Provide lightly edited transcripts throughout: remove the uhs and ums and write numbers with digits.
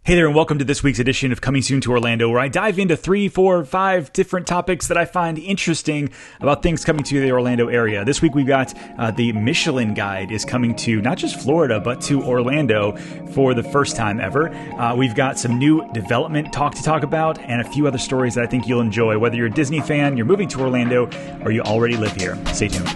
Hey there, and welcome to this week's edition of Coming Soon to Orlando, where I dive into 3, 4, 5 different topics that I find interesting about things coming to the Orlando area. This week we've got the Michelin Guide is coming to not just Florida, but to Orlando for the first time ever. We've got some new development to talk about, and a few other stories that I think you'll enjoy, whether you're a Disney fan, you're moving to Orlando, or you already live here. Stay tuned.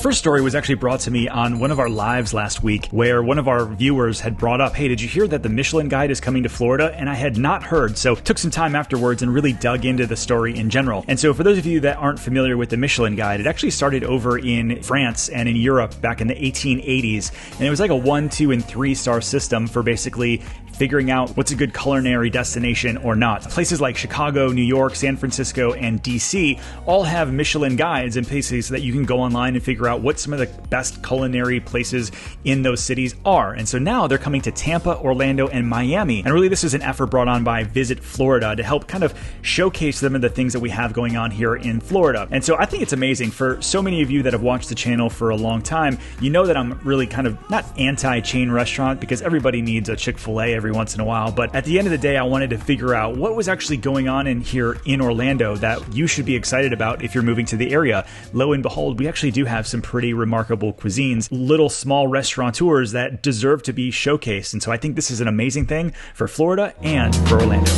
First story was actually brought to me on one of our lives last week, where one of our viewers had brought up, hey, did you hear that the Michelin Guide is coming to Florida? And I had not heard, so took some time afterwards and really dug into the story in general. And so for those of you that aren't familiar with the Michelin Guide, it actually started over in France and in Europe back in the 1880s. And it was like a 1, 2, and 3-star system for basically figuring out what's a good culinary destination or not. Places like Chicago, New York, San Francisco, and DC all have Michelin guides and places that you can go online and figure out what some of the best culinary places in those cities are. And so now they're coming to Tampa, Orlando, and Miami. And really this is an effort brought on by Visit Florida to help kind of showcase some of the things that we have going on here in Florida. And so I think it's amazing for so many of you that have watched the channel for a long time. You know that I'm really kind of not anti-chain restaurant, because everybody needs a Chick-fil-A every once in a while. But at the end of the day, I wanted to figure out what was actually going on in here in Orlando that you should be excited about if you're moving to the area. Lo and behold, we actually do have some pretty remarkable cuisines, little small restaurateurs that deserve to be showcased. And so I think this is an amazing thing for Florida and for Orlando.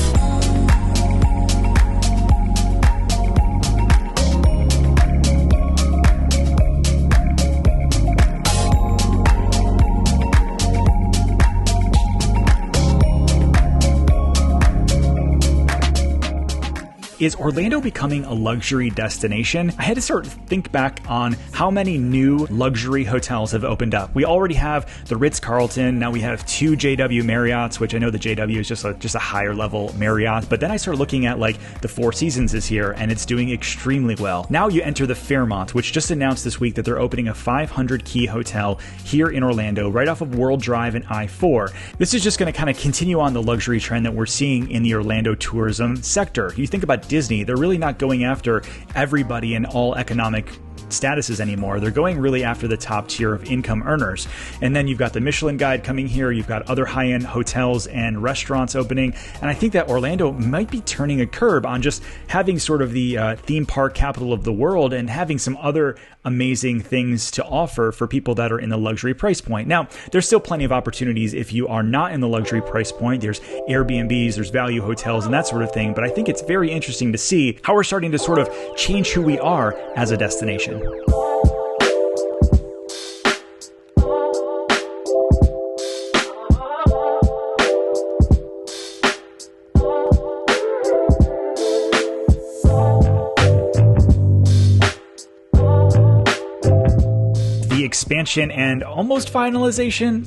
Is Orlando becoming a luxury destination? I had to start to think back on how many new luxury hotels have opened up. We already have the Ritz-Carlton. Now we have 2 JW Marriotts, which I know the JW is just a higher level Marriott. But then I started looking at like the Four Seasons is here, and it's doing extremely well. Now you enter the Fairmont, which just announced this week that they're opening a 500-key hotel here in Orlando, right off of World Drive and I-4. This is just going to kind of continue on the luxury trend that we're seeing in the Orlando tourism sector. You think about Disney, they're really not going after everybody in all economic statuses anymore. They're going really after the top tier of income earners. And then you've got the Michelin Guide coming here. You've got other high-end hotels and restaurants opening. And I think that Orlando might be turning a curb on just having sort of the theme park capital of the world and having some other amazing things to offer for people that are in the luxury price point. Now, there's still plenty of opportunities if you are not in the luxury price point. There's Airbnbs, there's value hotels, and that sort of thing. But I think it's very interesting to see how we're starting to sort of change who we are as a destination. Expansion and almost finalization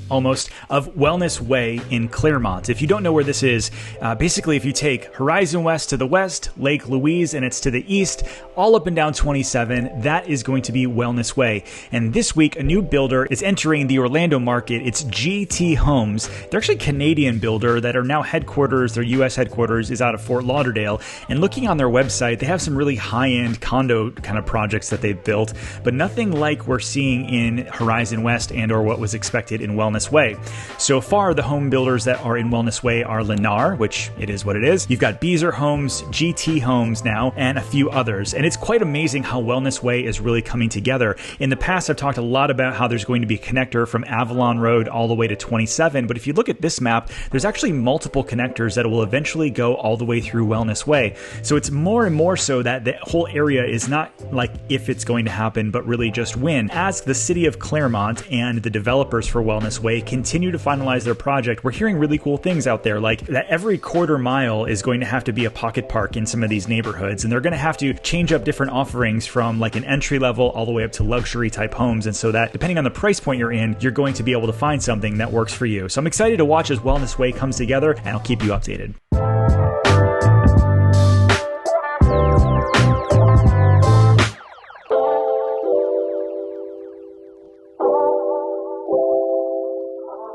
of Wellness Way in Claremont. If you don't know where this is, basically if you take Horizon West to the west, Lake Louise, and it's to the east, all up and down 27, that is going to be Wellness Way. And this week, a new builder is entering the Orlando market. It's GT Homes. They're actually a Canadian builder that are now headquarters, their US headquarters is out of Fort Lauderdale. And looking on their website, they have some really high-end condo kind of projects that they've built, but nothing like we're seeing in Horizon West and or what was expected in Wellness Way. So far, the home builders that are in Wellness Way are Lennar, which it is what it is. You've got Beazer Homes, GT Homes now, and a few others. And it's quite amazing how Wellness Way is really coming together. In the past, I've talked a lot about how there's going to be a connector from Avalon Road all the way to 27. But if you look at this map, there's actually multiple connectors that will eventually go all the way through Wellness Way. So it's more and more so that the whole area is not like if it's going to happen, but really just when. As the city of Claremont and the developers for Wellness Way continue to finalize their project, we're hearing really cool things out there, like that every quarter mile is going to have to be a pocket park in some of these neighborhoods, and they're going to have to change up different offerings from like an entry level all the way up to luxury type homes, and so that depending on the price point you're in, you're going to be able to find something that works for you. So I'm excited to watch as Wellness Way comes together, and I'll keep you updated.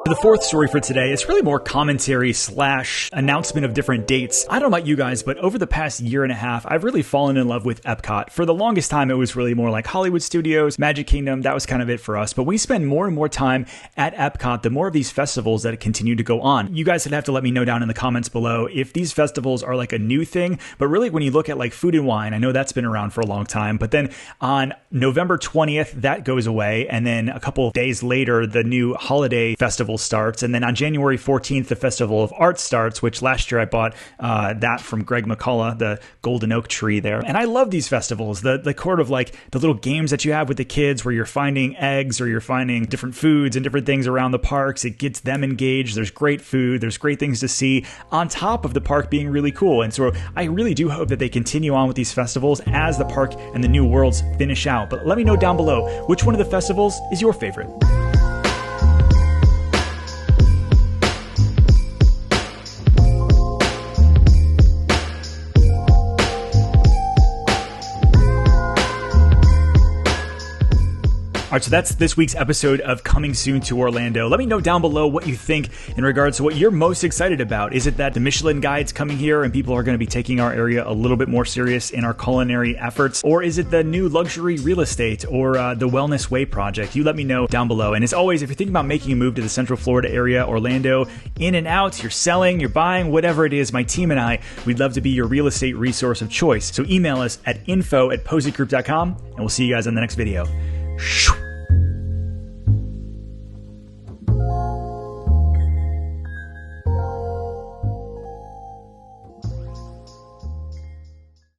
The fourth story for today, it's really more commentary / announcement of different dates. I don't know about you guys, but over the past year and a half, I've really fallen in love with Epcot. For the longest time, it was really more like Hollywood Studios, Magic Kingdom. That was kind of it for us. But we spend more and more time at Epcot, the more of these festivals that continue to go on. You guys would have to let me know down in the comments below if these festivals are like a new thing. But really, when you look at like Food and Wine, I know that's been around for a long time. But then on November 20th, that goes away. And then a couple of days later, the new holiday festival starts. And then on January 14th, the Festival of Arts starts, which last year I bought that from Greg McCullough, the golden oak tree there. And I love these festivals, the sort of like the little games that you have with the kids where you're finding eggs or you're finding different foods and different things around the parks. It gets them engaged. There's great food. There's great things to see on top of the park being really cool. And so I really do hope that they continue on with these festivals as the park and the new worlds finish out. But let me know down below, which one of the festivals is your favorite? All right, so that's this week's episode of Coming Soon to Orlando. Let me know down below what you think in regards to what you're most excited about. Is it that the Michelin Guide's coming here and people are going to be taking our area a little bit more serious in our culinary efforts? Or is it the new luxury real estate or the Wellness Way project? You let me know down below. And as always, if you're thinking about making a move to the Central Florida area, Orlando, in and out, you're selling, you're buying, whatever it is, my team and I, we'd love to be your real estate resource of choice. So email us at info@pozekgroup.com and we'll see you guys on the next video.